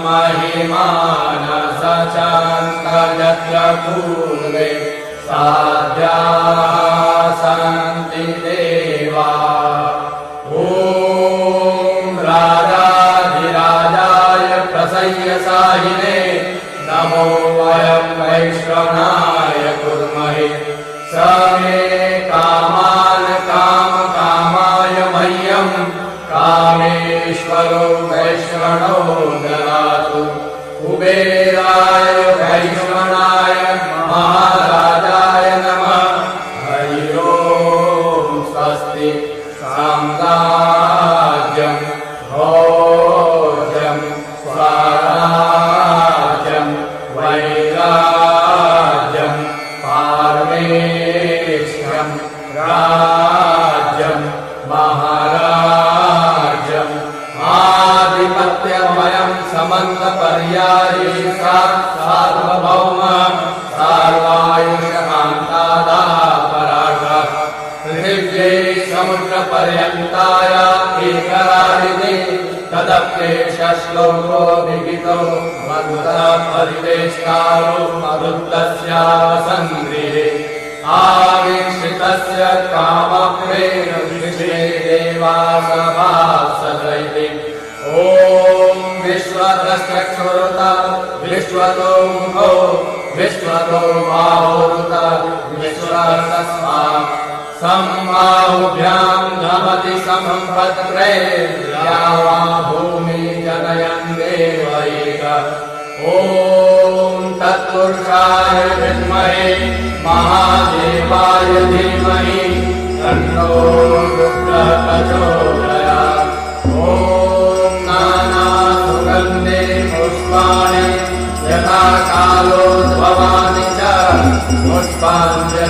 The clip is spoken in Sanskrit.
महिमान सचान्त यत्र पूर्वे साध्या सन्ति देवा। ॐ राजाधिराजाय प्रसय्यसाहिने नमो वयं वैश्रवणाय कुर्महे। स मे कामान् कामकामाय मह्यं कामेश्वरो वैश्रवणो ददातु। कुबेराय वैश्रवणाय महाराजाय नमः। हरि ओम स्वस्ति। साम्राज्यं भोज्यं स्वराज्यं वैराज्यं पारमेष्ठ्यं राज्यं महाराज्यं आधिपत्यमयं समन्तपर्यायी सार्वभौम सर्वायुषकान्तादापराग पृथिव्यै समुद्रपर्यन्ताय एकराजिने तदप्येष श्लोको विहितो मधुरः परिवेष्टारो मरुत्तस्यावसङ्गृहे आवीक्षितस्य कामक्रेण विश्वे देवासभासदैति। ॐ विश्वतश्चक्षुरुत विश्वतो मुखो विश्वतो बाहुरुत विश्वतस्मा सम्बाहुभ्यां नमति सम्पत्रे या वा भूमि जनयन् देव एक। ॐ तत्पुरुषाय विद्महे महादेवाय धीमहि तन्नो रुद्रः प्रचोदयात्। ॐ नानासुगन्धे पुष्पाणि यथा कालोद्भवानि च पुष्पाञ्जलिर्महात्मने